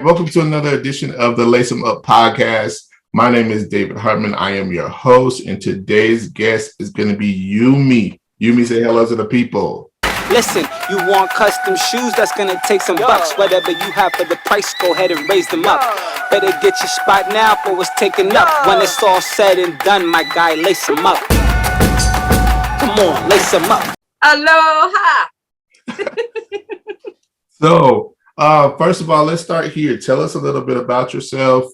Welcome to another edition of the Lace 'em Up podcast. My name is David Hartman. I am your host, and today's guest is going to be Yumi. Yumi, say hello to the people. Listen, you want custom shoes? That's gonna take some bucks. Whatever you have for the price, go ahead and raise them up. Better get your spot now for what's taken up. When it's all said and done, my guy, lace them up. Come on, lace them up. Aloha. So, first of all, let's start here. Tell us a little bit about yourself.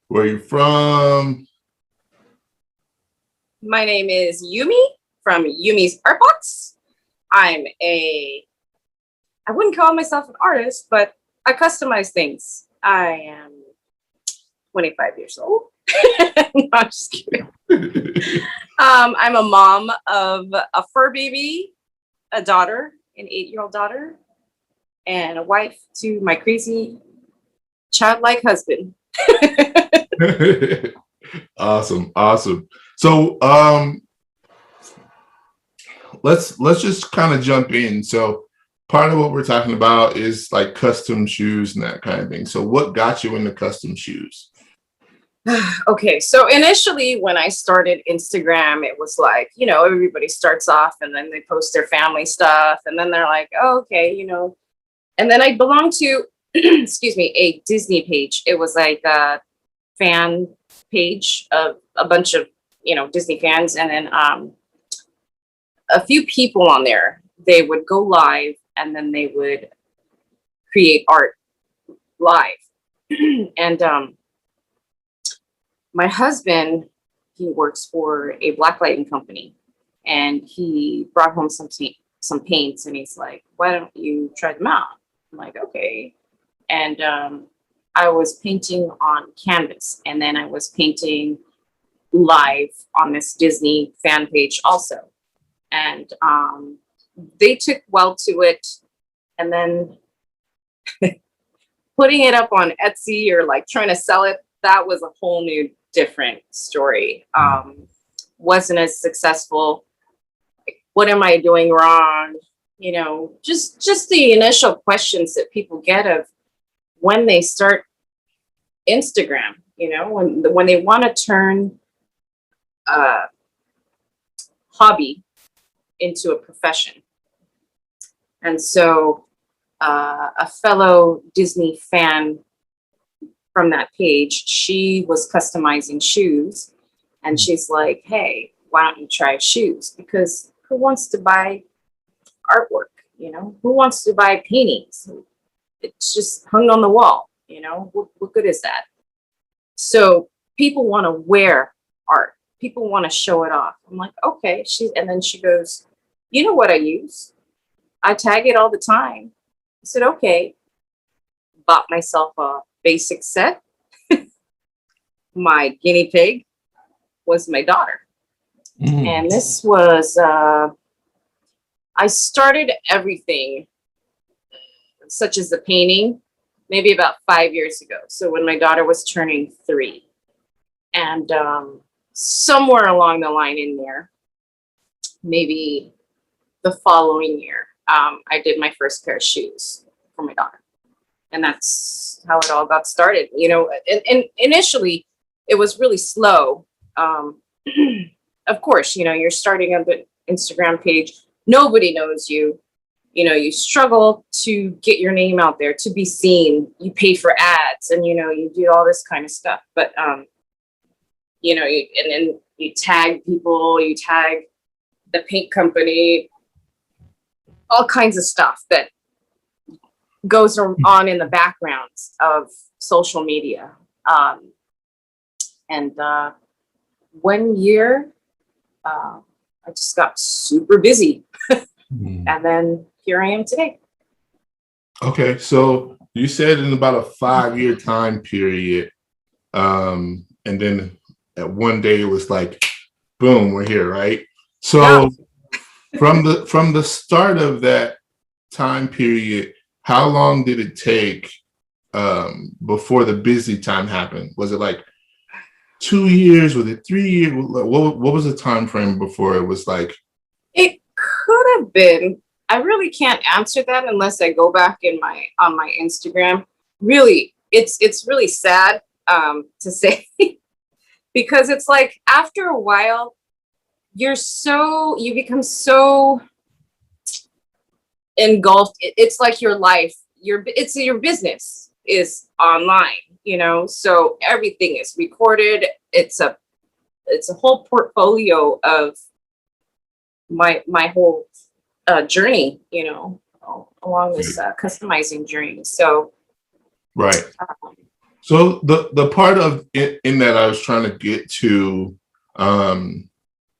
Where you're from? My name is Yumi from YumisArtBox. I wouldn't call myself an artist, but I customize things. I am 25 years old. No, I'm just kidding. I'm a mom of a fur baby, a daughter, an 8-year-old daughter, and a wife to my crazy childlike husband. Awesome. So, let's just kind of jump in. So, part of what we're talking about is like custom shoes and that kind of thing. So, what got you into custom shoes? Okay, so initially when I started Instagram, it was like, everybody starts off and then they post their family stuff and then they're like, oh, okay, And then I belonged to, excuse me, a Disney page. It was like a fan page of a bunch of, Disney fans. And then a few people on there, they would go live and then they would create art live. And my husband, he works for a blacklighting company and he brought home some paints and he's like, why don't you try them out? I'm like, okay. And I was painting on canvas and then I was painting live on this Disney fan page also. And they took well to it. And then putting it up on Etsy or like trying to sell it, that was a whole new different story. Wasn't as successful. What am I doing wrong? Just the initial questions that people get of when they start Instagram, when they want to turn a hobby into a profession. And so a fellow Disney fan from that page, she was customizing shoes and she's like, hey, why don't you try shoes? Because who wants to buy artwork? Who wants to buy paintings? It's just hung on the wall. What good is that? So people want to wear art. People want to show it off. I'm like, okay. And then she goes, you know what I use? I tag it all the time. I said, okay. Bought myself a basic set. My guinea pig was my daughter. And this was, I started everything, such as the painting, maybe about 5 years ago. So when my daughter was turning 3. And somewhere along the line in there, maybe the following year, I did my first pair of shoes for my daughter. And that's how it all got started. And initially it was really slow. Of course, you're starting on the Instagram page. Nobody knows you. You struggle to get your name out there, to be seen. You pay for ads and, you do all this kind of stuff. But, and then you tag people, you tag the paint company, all kinds of stuff that goes on in the backgrounds of social media. And 1 year, I just got super busy. And then here I am today. Okay, so you said in about a 5-year time period, and then at one day it was like, boom, we're here, right? So Yeah. from the start of that time period, how long did it take before the busy time happened? Was it like 2 years? Was it 3 years? What was the time frame before it was like? It could have been. I really can't answer that unless I go back on my Instagram. Really, it's really sad to say because it's like after a while you become so engulfed. It's like your life, your business is online, you know, so everything is recorded. It's a whole portfolio of my whole journey, you know, along this customizing journey. So Right. So the part of it in that I was trying to get to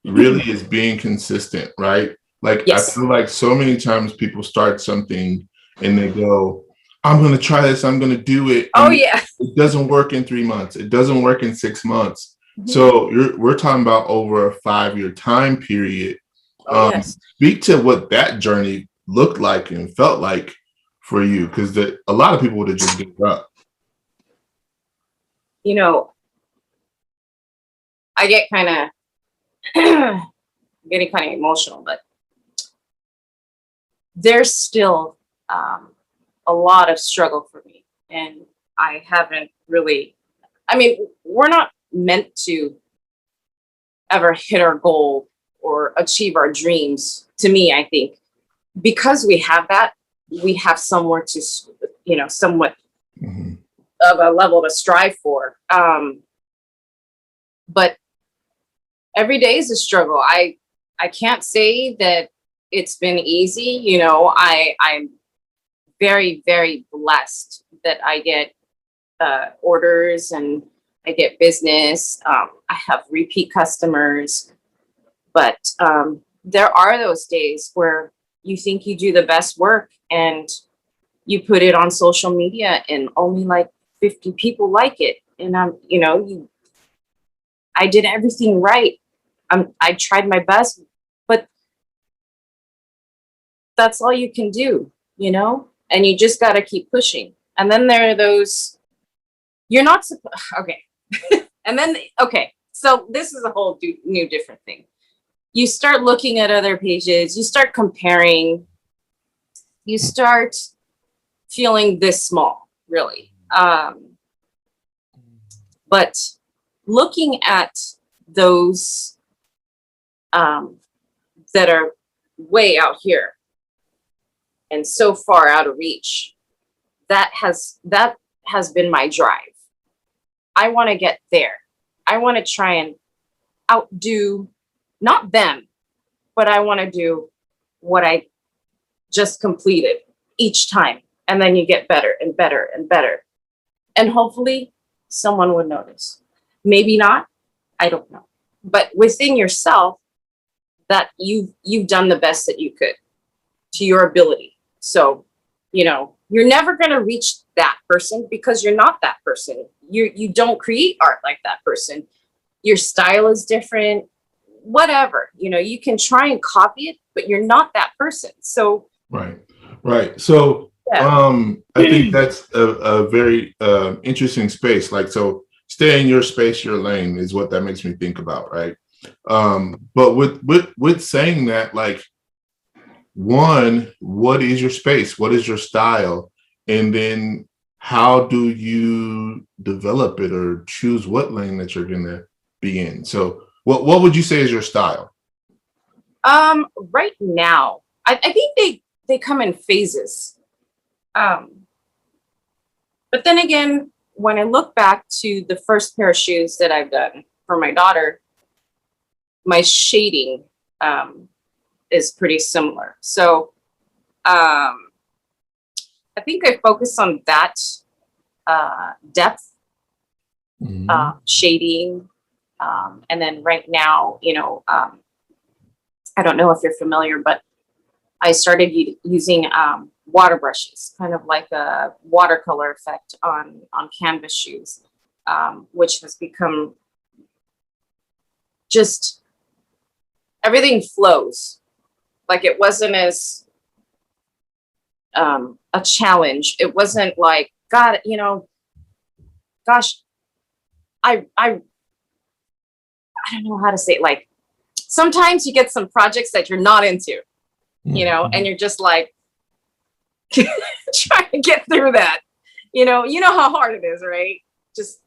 really is being consistent, right? Like yes. I feel like so many times people start something and they go, I'm gonna try this, I'm gonna do it. Oh And yeah. it doesn't work in 3 months, it doesn't work in 6 months. Mhm. So we're talking about over a 5-year time period. Oh yes. Speak to what that journey looked like and felt like for you, because a lot of people would have just given up. You know, I get kind of getting kind of emotional, but there's still a lot of struggle for me, and I haven't really. I mean, we're not meant to ever hit our goal or achieve our dreams. To me, I think because we have that, we have somewhere to, you know, somewhat Mhm. of a level to strive for. But every day is a struggle. I can't say that it's been easy. You know, I'm very, very blessed that I get orders and I get business. I have repeat customers, but there are those days where you think you do the best work and you put it on social media and only like 50 people like it. And you know, I did everything right. I tried my best, but that's all you can do, you know? And you just got to keep pushing. And then there are those, you're not supposed, okay. And then, okay. So this is a whole new different thing. You start looking at other pages, you start comparing, you start feeling this small, really. But looking at those that are way out here and so far out of reach, that has been my drive. I want to get there. I want to try and outdo not them, but I want to do what I just completed each time. And then you get better and better and better. And hopefully someone would notice. Maybe not. I don't know. But within yourself, that you've done the best that you could to your ability. So, you know, you're never going to reach that person because you're not that person. You don't create art like that person. Your style is different, whatever. You know, you can try and copy it, but you're not that person. So Right. So yeah. I think that's a very interesting space. Like, so stay in your space, your lane is what that makes me think about, right? But with saying that, like, one, what is your space? What is your style? And then how do you develop it or choose what lane that you're gonna be in? So what would you say is your style? Right now, I think they come in phases. But then again, when I look back to the first pair of shoes that I've done for my daughter, my shading is pretty similar. So I think I focus on that depth, shading. And then right now, you know, I don't know if you're familiar, but I started using water brushes, kind of like a watercolor effect on canvas shoes, which has become just everything flows. Like it wasn't as a challenge. It wasn't like, God, you know, gosh, I don't know how to say it. Like sometimes you get some projects that you're not into, you know, and you're just like trying to get through that. You know how hard it is, right? Just,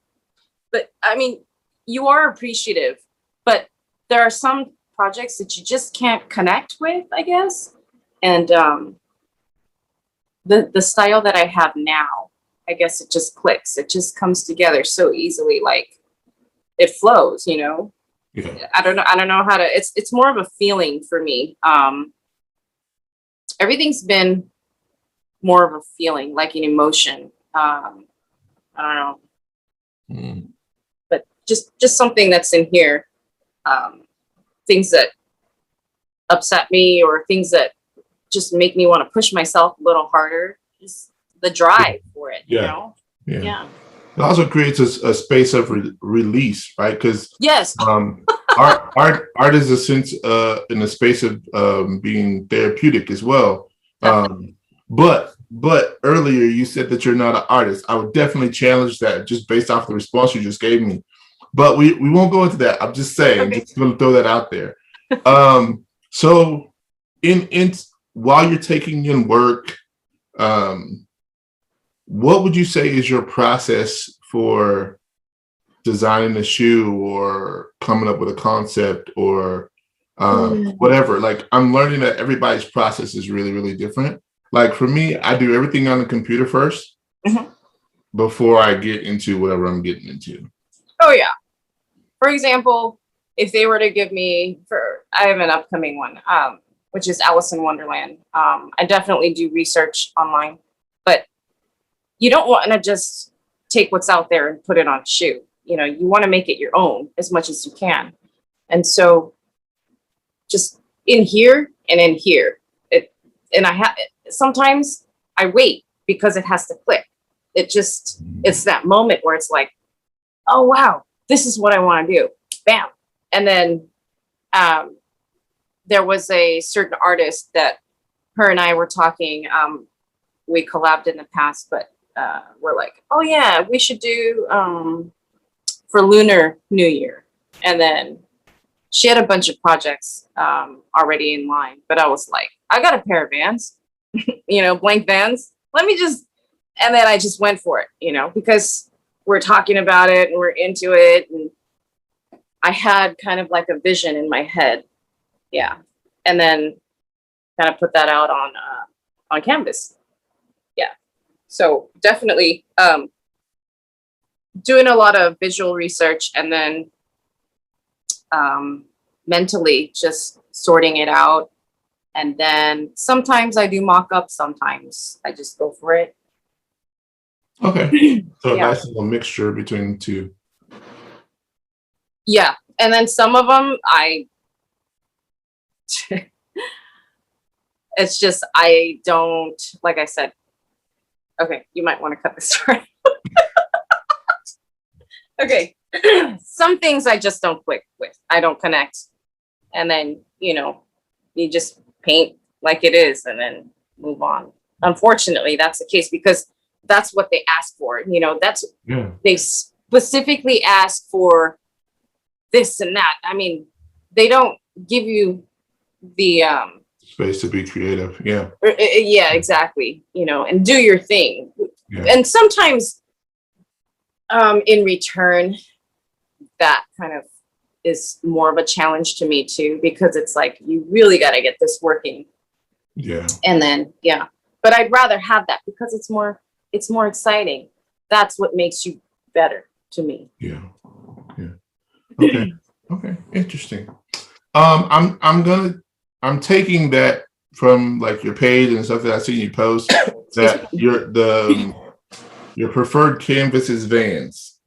but I mean, you are appreciative, but there are some projects that you just can't connect with, I guess. And the style that I have now, I guess it just clicks. It just comes together so easily, like it flows, you know. Yeah. I don't know how to, it's more of a feeling for me. Everything's been more of a feeling, like an emotion. I don't know, Mm. but just something that's in here. Things that upset me or things that just make me want to push myself a little harder. Just the drive for it, you Yeah. know? Yeah. Yeah. It also creates a space of release, right? Because Yes. art is a sense in a space of being therapeutic as well. But earlier you said that you're not an artist. I would definitely challenge that just based off the response you just gave me. But we won't go into that. I'm just saying, Okay. just going to throw that out there. So in while you're taking in work, what would you say is your process for designing a shoe or coming up with a concept or whatever? Like, I'm learning that everybody's process is really, really different. Like for me, I do everything on the computer first before I get into whatever I'm getting into. Oh yeah. For example, if they were to give me I have an upcoming one, which is Alice in Wonderland. I definitely do research online, but you don't want to just take what's out there and put it on a shoe. You know, you want to make it your own as much as you can. And so just in here and in here, sometimes I wait because it has to click. It's that moment where it's like, oh, wow, this is what I want to do. Bam. And then there was a certain artist that her and I were talking. We collabed in the past, but we're like, oh yeah, we should do for Lunar New Year. And then she had a bunch of projects already in line, but I was like, I got a pair of Vans, blank Vans. And then I just went for it, because we're talking about it and we're into it. And I had kind of like a vision in my head. Yeah. And then kind of put that out on canvas. Yeah. So definitely doing a lot of visual research and then mentally just sorting it out. And then sometimes I do mock-ups, sometimes I just go for it. Okay. So Yeah. a nice little mixture between the two. Yeah. And then some of them it's just, I don't, like I said, okay, you might want to cut this short. Okay. Some things I just don't click with. I don't connect. And then, you just paint like it is and then move on. Unfortunately, that's the case because that's what they ask for. They specifically ask for this and that. I mean, they don't give you the space to be creative. Yeah. Yeah, exactly. And do your thing. Yeah. And sometimes in return, that kind of is more of a challenge to me too, because it's like, you really got to get this working. Yeah. And then, yeah, but I'd rather have that because it's more exciting. That's what makes you better to me. Yeah. Yeah. Okay. Okay. Interesting. I'm taking that from like your page and stuff that I see you post that your preferred canvas is Vans.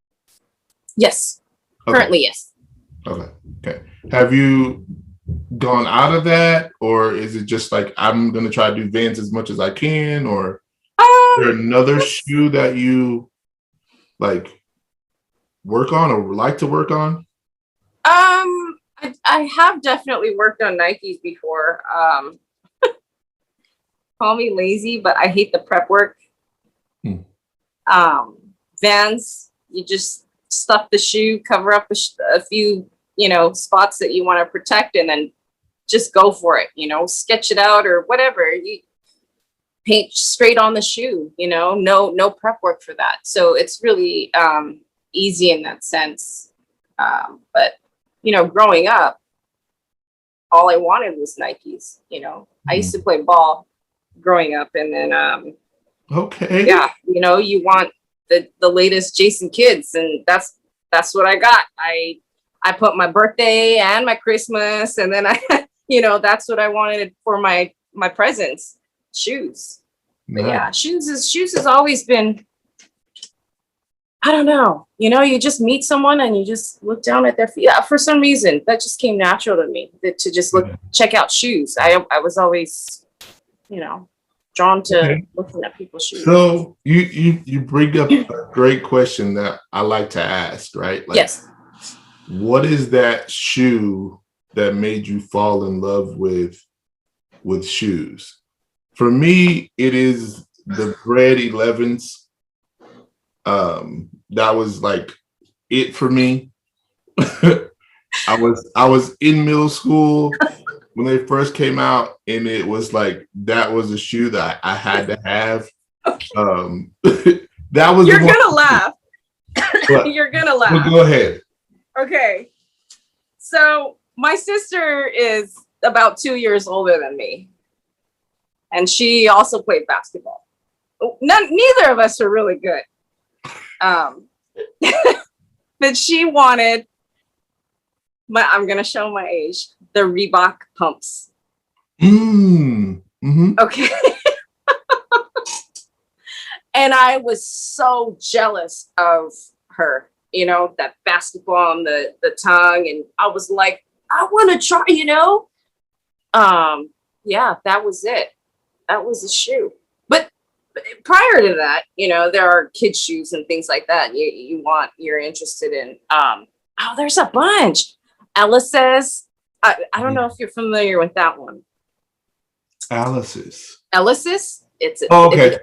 Yes. Okay. Currently, yes. Okay. Okay. Have you gone out of that, or is it just like I'm gonna try to do Vans as much as I can, or is there another shoe that you like work on or would like to work on? I have definitely worked on Nikes before. Call me lazy, but I hate the prep work. Vans, you just stuff the shoe, cover up a few, spots that you want to protect, and then just go for it. Sketch it out or whatever. paint straight on the shoe, you know, no prep work for that. So it's really easy in that sense. But, you know, growing up, all I wanted was Nikes, you know. I used to play ball growing up, and then Okay. yeah, you know, you want the latest Jason Kids, and that's what I got. I put my birthday and my Christmas, and then I you know, that's what I wanted for my presents. Shoes. But yeah, shoes has always been, I don't know, you know, you just meet someone and you just look down at their feet. Yeah, for some reason that just came natural to me, to just check out shoes. I was always, you know, drawn to looking at people's shoes. So you bring up a great question that I like to ask, right? Like, yes. What is that shoe that made you fall in love with shoes? For me, it is the Bread 11s. That was like it for me. I was in middle school when they first came out, and it was like that was a shoe that I had to have. That was You're gonna laugh. You're gonna laugh. Well, go ahead. Okay. So my sister is about 2 years older than me, and she also played basketball. Neither of us are really good. But she wanted I'm gonna show my age, the Reebok pumps. Okay. And I was so jealous of her, you know, that basketball on the tongue. And I was like, I want to try, you know? Yeah, that was it. That was the shoe. But prior to that, you know, there are kids' shoes and things like that you're interested in. Oh, there's a bunch. Ellis's. I don't know if you're familiar with that one. Ellis's. It's okay.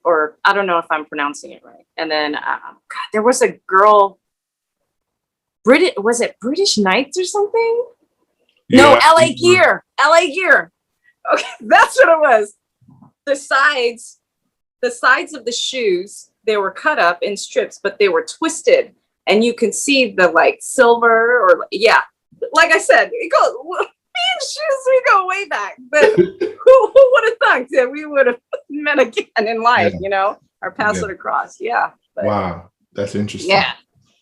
Or I don't know if I'm pronouncing it right. And then God, there was a girl. Was it British Knights or something? Yeah. No, LA Gear. LA Gear. Okay, that's what it was. The sides of the shoes, they were cut up in strips, but they were twisted, and you can see the like silver or yeah. Like I said, me and shoes, we go way back. But who would have thought that we would have met again in life? Yeah. You know, our paths would have crossed. Yeah. But, wow, that's interesting. Yeah,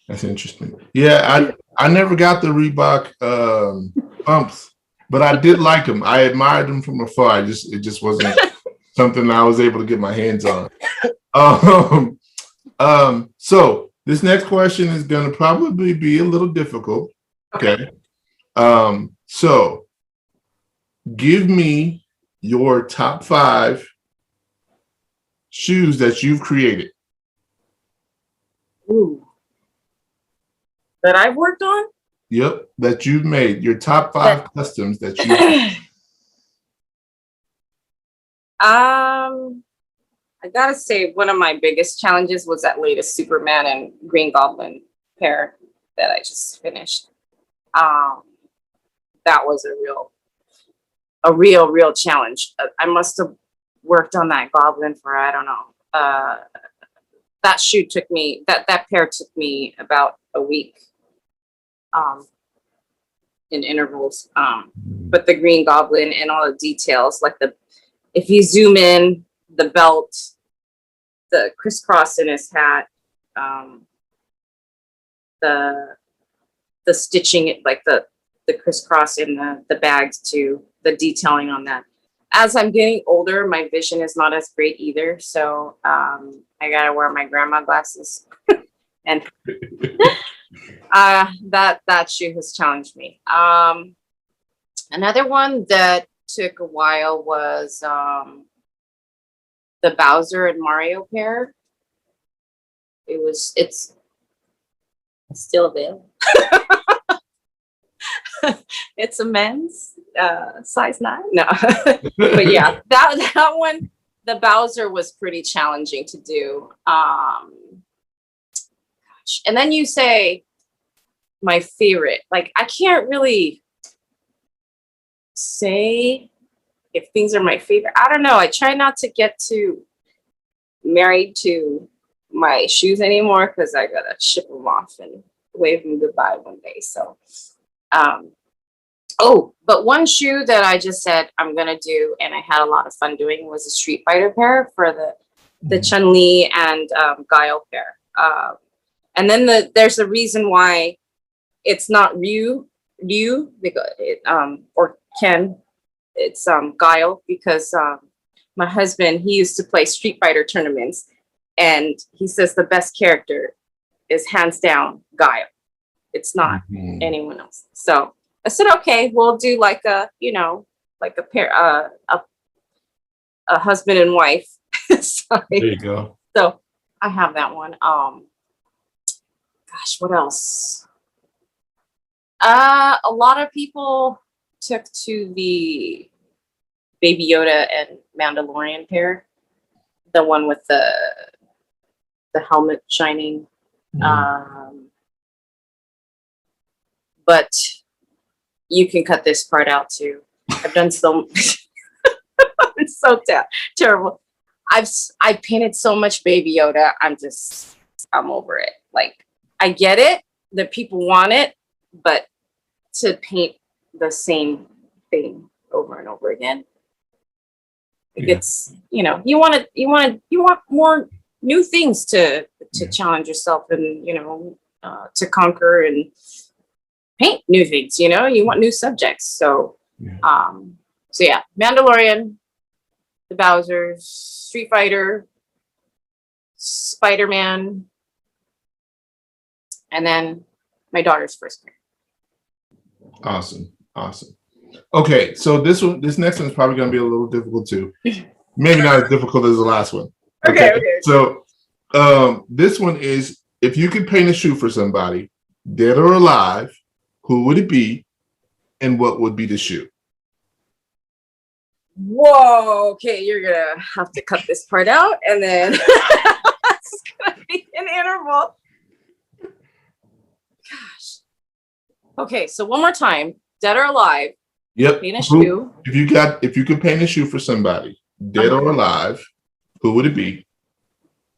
that's interesting. Yeah, I never got the Reebok pumps, but I did like them. I admired them from afar. It just wasn't something I was able to get my hands on. So this next question is going to probably be a little difficult. Okay. So give me your top 5 shoes that you've created. Ooh. That I've worked on? Yep, that you've made. Your top 5 customs that you've made. I gotta say, one of my biggest challenges was that latest Superman and Green Goblin pair that I just finished. That was a real challenge. I must have worked on that Goblin for, I don't know. That shoe took me, that pair took me about a week in intervals. But the Green Goblin and all the details, like if you zoom in, the belt, the crisscross in his hat, the stitching, like the crisscross in the bags too, the detailing on that. As I'm getting older, my vision is not as great either. So I gotta wear my grandma glasses. And that shoe has challenged me. Another one that took a while was the Bowser and Mario pair. It's still available. It's a men's size 9. No, but yeah, that one, the Bowser was pretty challenging to do. Gosh. And then you say my favorite. Like I can't really say if things are my favorite. I don't know. I try not to get too married to my shoes anymore because I gotta ship them off and wave them goodbye one day. So, oh, but one shoe that I just said I'm gonna do, and I had a lot of fun doing, was a Street Fighter pair for the Chun-Li and Guile pair. And then there's a reason why it's not Ryu because or Ken, it's Guile, because my husband, he used to play Street Fighter tournaments, and he says the best character is hands down Guile. It's not anyone else. So I said, okay, we'll do like a, like a pair, a husband and wife. There you go. So I have that one. Gosh, what else? A lot of people took to the Baby Yoda and Mandalorian pair, the one with the helmet shining. But you can cut this part out too. I've done so. It's so terrible. I painted so much Baby Yoda. I'm over it. Like, I get it that people want it, but to paint the same thing over and over again, it's, you want more new things to challenge yourself and, to conquer and paint new things, you want new subjects. So, Mandalorian, the Bowsers, Street Fighter, Spider-Man, and then my daughter's first pair. Awesome. Okay, so this next one is probably going to be a little difficult too. Maybe not as difficult as the last one. Okay. So this one is, if you could paint a shoe for somebody, dead or alive, who would it be, and what would be the shoe? Whoa, okay, you're gonna have to cut this part out, and then it's gonna be an interval. Gosh. Okay, so one more time, dead or alive. Yep. Paint a shoe. If you could paint a shoe for somebody, dead or alive, who would it be?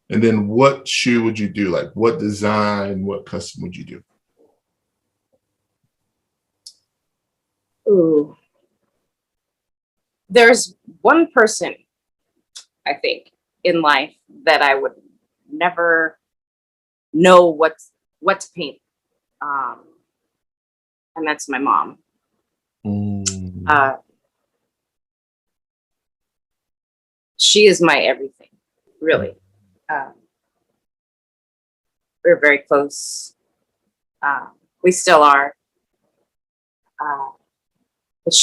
And then what shoe would you do? Like, what design, what custom would you do? Ooh. There's one person, I think, in life that I would never know what to paint. And that's my mom. She is my everything, really. We're very close. We still are. But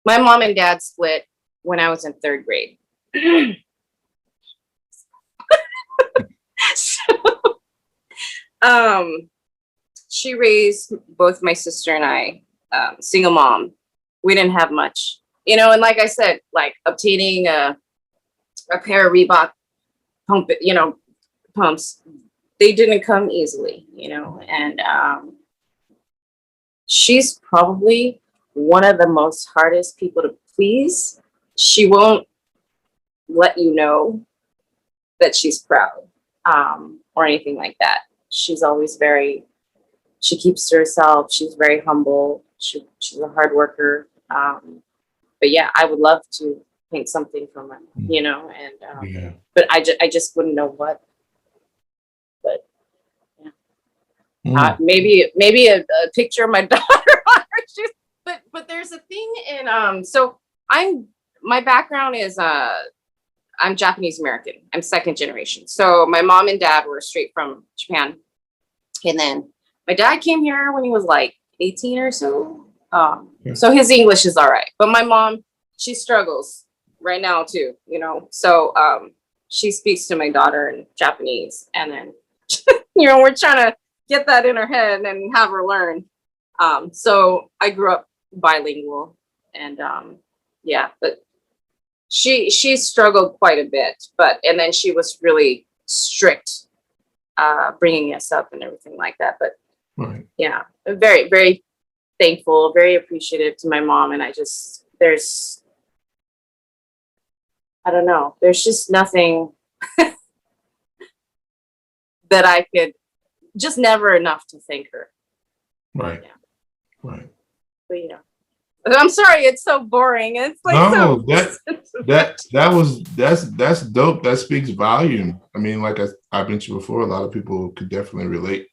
my mom and dad split when I was in 3rd grade. She raised both my sister and I, single mom. We didn't have much, and like I said, like obtaining a pair of Reebok pumps, they didn't come easily, and she's probably one of the most hardest people to please. She won't let you know that she's proud, or anything like that. She's always she keeps to herself. She's very humble. She's a hard worker. But yeah, I would love to paint something from her, and but I just wouldn't know what. But yeah, maybe a picture of my daughter on her shoes. But there's a thing in so my background is I'm Japanese American. I'm 2nd generation. So my mom and dad were straight from Japan, and then my dad came here when he was like 18 or so. So his English is all right, but my mom, she struggles right now too, So she speaks to my daughter in Japanese, and then we're trying to get that in her head and have her learn. So I grew up bilingual, and but she struggled quite a bit, and then she was really strict, bringing us up and everything like that. But yeah, very, very thankful, very appreciative to my mom, and I just there's, I don't know, there's just nothing that I could, just never enough to thank her. Right. Yeah. Right. But you know, I'm sorry, it's so boring. It's like No, so that's dope. That speaks volume. I mean, like I mentioned before, a lot of people could definitely relate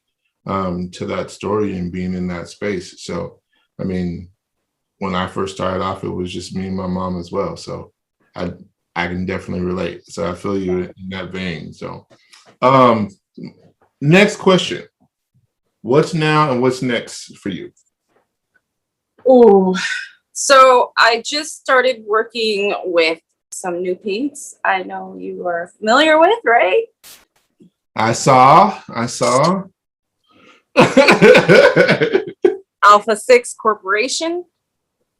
to that story and being in that space. So, I mean, when I first started off, it was just me and my mom as well. So, I can definitely relate. So I feel you in that vein. So, next question: what's now and what's next for you? Ooh. So I just started working with some new paints I know you are familiar with, right? I saw. Alpha 6 Corporation.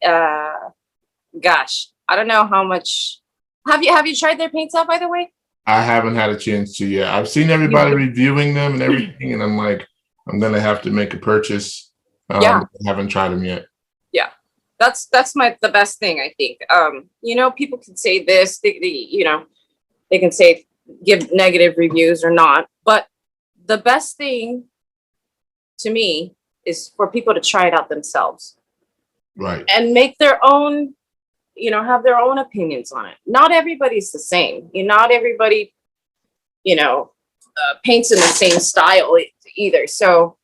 Gosh, I don't know how much. Have you tried their paints out, by the way? I haven't had a chance to yet. I've seen everybody reviewing them and everything, and I'm like, I'm gonna have to make a purchase. Yeah. I haven't tried them yet. Yeah, that's the best thing, I think. You know, people can say this, you know, they can say give negative reviews or not, but the best thing to me is for people to try it out themselves. Right. And make their own, you know, have their own opinions on it. Not everybody's the same. Not everybody, you know, paints in the same style either. So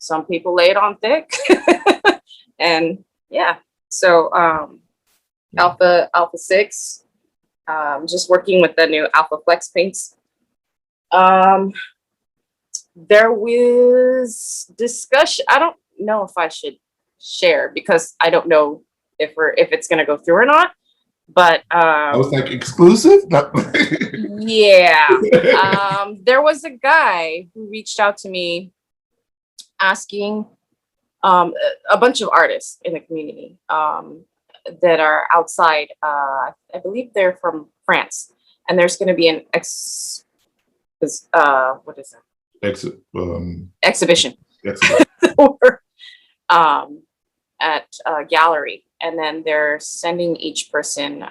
some people lay it on thick. And yeah, so Alpha 6, just working with the new Alpha Flex paints. There was discussion. I don't know if I should share because I don't know if it's gonna go through or not. But I was like exclusive. yeah, there was a guy who reached out to me asking a bunch of artists in the community that are outside. I believe they're from France, and there's going to be an what is it? Exhibition. Or, at a gallery, and then they're sending each person,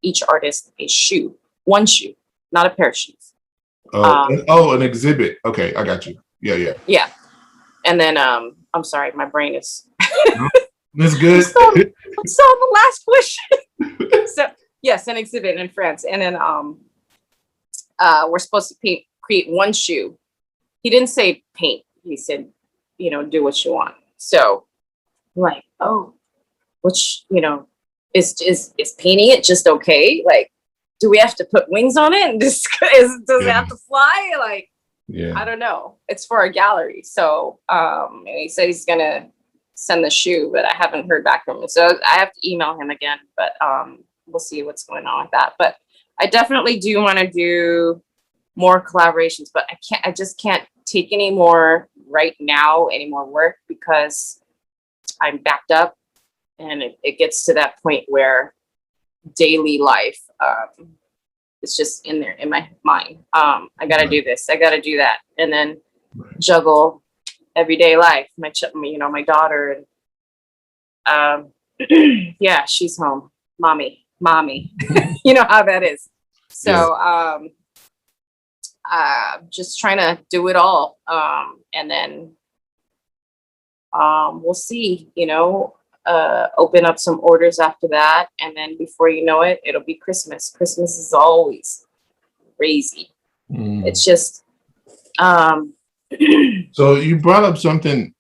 each artist, a shoe, one shoe, not a pair of shoes. An exhibit. Okay, I got you. Yeah. And then I'm sorry, my brain is. That's good. What's on the last question? So yes, an exhibit in France, and then we're supposed to create one shoe. He didn't say paint. He said, you know, do what you want. So, like, oh, which, you know, is painting it just okay? Like, do we have to put wings on it? And does it have to fly? Like, yeah, I don't know. It's for a gallery. So, and he said he's gonna send the shoe, but I haven't heard back from him. So I have to email him again. But we'll see what's going on with that. But I definitely do want to do more collaborations, but I just can't take any more right now, any more work, because I'm backed up, and it gets to that point where daily life it's just in there in my mind. I gotta do this, I gotta do that, and then juggle everyday life. My daughter, and yeah, she's home, mommy. You know how that is. So just trying to do it all, and then we'll see, you know, open up some orders after that, and then before you know it, it'll be Christmas. Christmas is always crazy. It's just so you brought up something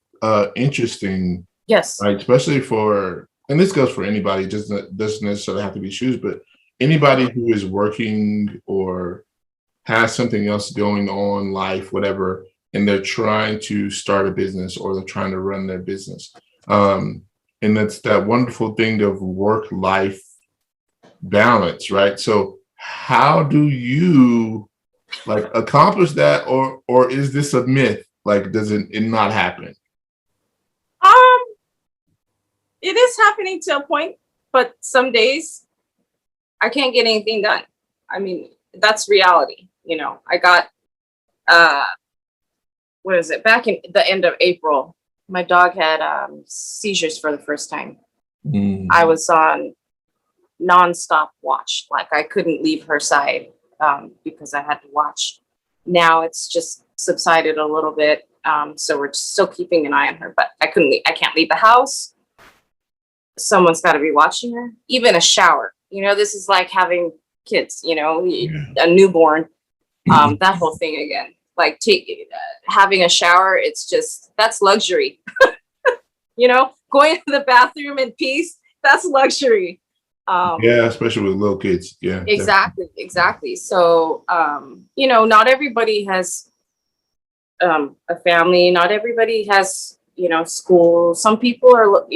interesting. Yes. Right, especially for, and this goes for anybody, doesn't necessarily have to be shoes, but anybody who is working or has something else going on, life, whatever, and they're trying to start a business or they're trying to run their business. And that's that wonderful thing of work-life balance, right? So how do you like accomplish that, or is this a myth? Like, does it not happen? It is happening to a point, but some days I can't get anything done. I mean, that's reality. You know, I got what is it, back in the end of April, my dog had seizures for the first time. Mm. I was on nonstop watch. Like I couldn't leave her side because I had to watch. Now it's just subsided a little bit. So we're still keeping an eye on her, but I can't leave the house. Someone's got to be watching her. Even a shower. This is like having kids, a newborn, that whole thing again. Like having a shower, that's luxury. Going to the bathroom in peace, that's luxury. Yeah, especially with little kids. Yeah, exactly. So, not everybody has a family. Not everybody has, school. Some people are,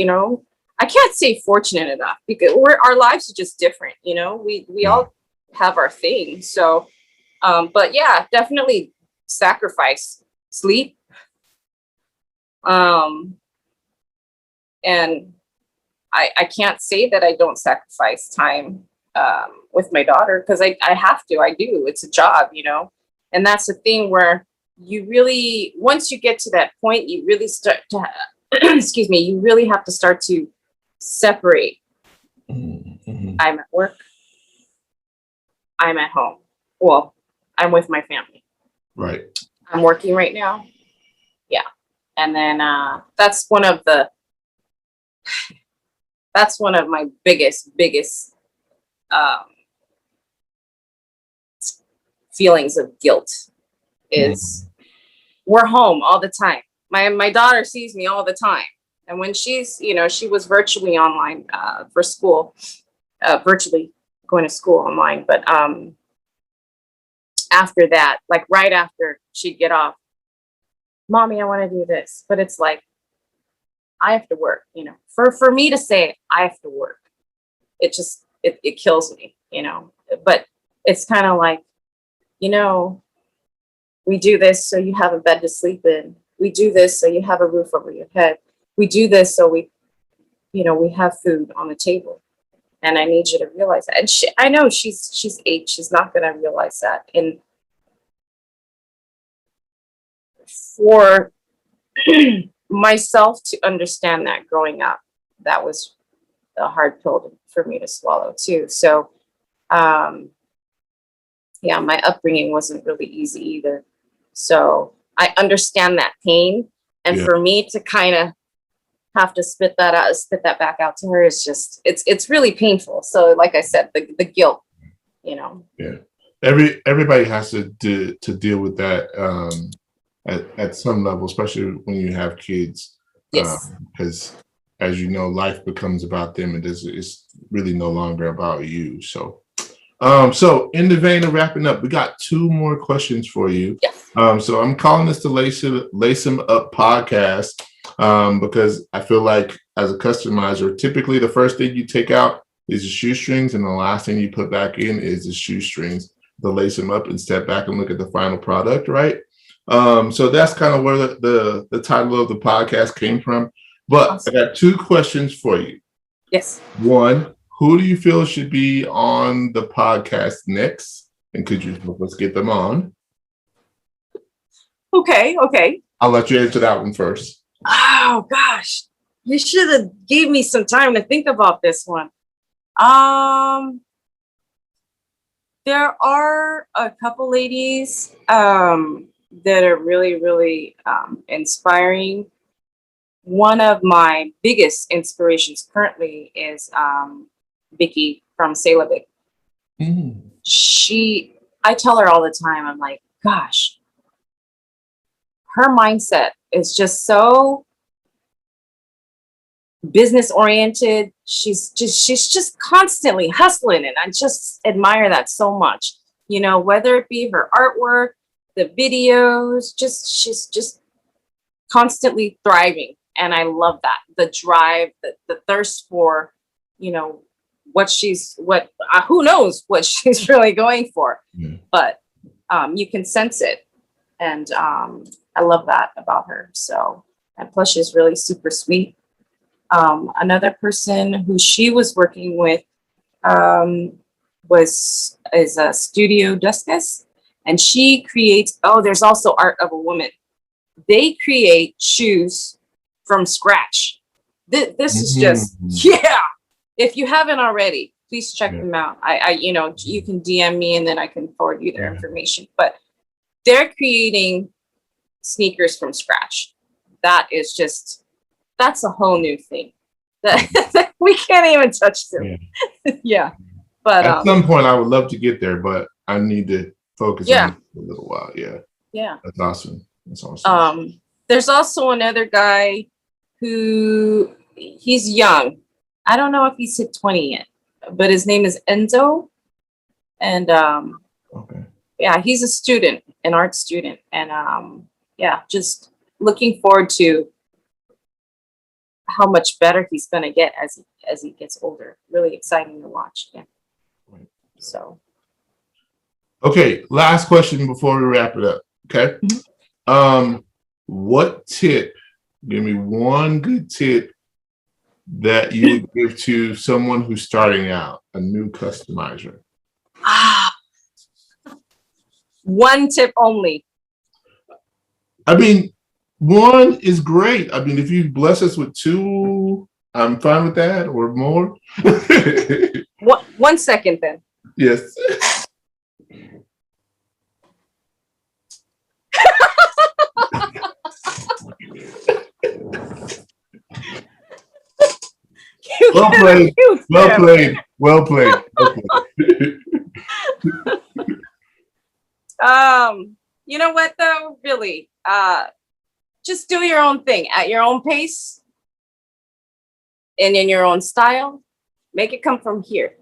I can't say fortunate enough because our lives are just different. We all have our thing. So, but yeah, definitely sacrifice sleep. And I can't say that I don't sacrifice time with my daughter because I have to. I do. It's a job, and that's the thing where you really, once you get to that point, you really start to, excuse me, you really have to start to separate. Mm-hmm. I'm at work. I'm at home. Well, I'm with my family. Right. I'm working right now. Yeah. And then that's one of my biggest feelings of guilt is we're home all the time. My daughter sees me all the time. And when she's, she was virtually online for school, virtually going to school online. But after that, like right after she'd get off, Mommy, I want to do this. But it's like, I have to work, for me to say I have to work, it just, it kills me, but it's kind of like, we do this so you have a bed to sleep in. We do this so you have a roof over your head. We do this so we have food on the table. And I need you to realize that. And I know she's 8. She's not going to realize that. And for myself to understand that growing up, that was a hard pill for me to swallow too. So, yeah, my upbringing wasn't really easy either. So I understand that pain. And for me to kind of have to spit that back out to her is just, it's really painful. So like I said, the guilt, Yeah. Everybody has to deal with that at some level, especially when you have kids. Yes. Because as you know, life becomes about them and it's really no longer about you. So so in the vein of wrapping up, we got 2 more questions for you. Yes. So I'm calling this the Lace 'em Up podcast because I feel like as a customizer, typically the first thing you take out is the shoestrings and the last thing you put back in is the shoestrings to lace them up and step back and look at the final product, right? So that's kind of where the title of the podcast came from. But awesome. I got 2 questions for you. Yes. 1, who do you feel should be on the podcast next? And could you help us get them on? Okay. I'll let you answer that one first. Oh gosh, you should have gave me some time to think about this one. There are a couple ladies that are really, really inspiring. One of my biggest inspirations currently is Vicky from Salevic. I tell her all the time, I'm like, gosh, her mindset is just so business oriented. She's just constantly hustling, and I just admire that so much. Whether it be her artwork, the videos, she's just constantly thriving, and I love that. The drive, the thirst for, who knows what she's really going for, but you can sense it, and I love that about her. So, and plus she's really super sweet. Another person who she was working with is a Studio Duskus, and she creates, there's also Art of a Woman. They create shoes from scratch. This is just, yeah. If you haven't already, please check them out. You know, you can DM me and then I can forward you their information. But they're creating sneakers from scratch. That is just, that's a whole new thing that we can't even touch them. Yeah. But at some point I would love to get there, but I need to focus on it for a little while. Yeah. That's awesome. That's awesome. There's also another guy who, he's young. I don't know if he's hit 20 yet, but his name is Enzo. And yeah, he's a student, an art student. And yeah, just looking forward to how much better he's gonna get as he gets older. Really exciting to watch. Yeah. So okay, last question before we wrap it up. Okay. What tip, give me one good tip that you would give to someone who's starting out, a new customizer? One tip only. I mean, one is great. I mean, if you bless us with two, I'm fine with that, or more. 1 second then. Yes. Well played. Well played. Well played. You know what though? Really, just do your own thing at your own pace and in your own style. Make it come from here.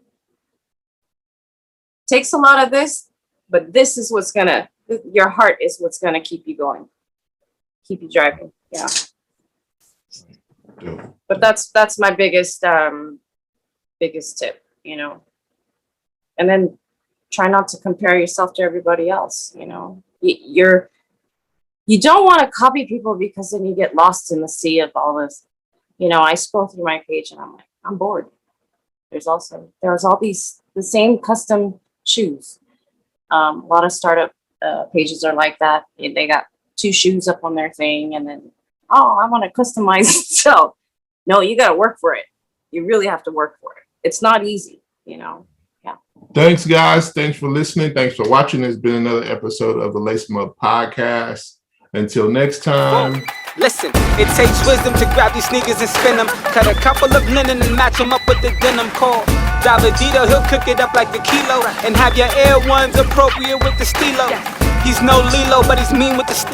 Takes a lot of this, but this is what's gonna, your heart is what's gonna keep you going, keep you driving. Yeah. But that's my biggest tip, you know. And then try not to compare yourself to everybody else, you know. You don't want to copy people because then you get lost in the sea of all this. You know, I scroll through my page and I'm like, I'm bored. There's all these, the same custom shoes. A lot of startup pages are like that. They got 2 shoes up on their thing and then, oh, I want to customize it. So no, you got to work for it. You really have to work for it. It's not easy, you know. Yeah. Thanks, guys. Thanks for listening. Thanks for watching. There's been another episode of the Lace 'em Up podcast. Until next time. Listen, it takes wisdom to grab these sneakers and spin them. Cut a couple of linen and match them up with the denim called Davidedo. He'll cook it up like a kilo and have your Air Ones appropriate with the stilo. He's no Lilo, but he's mean with the stick.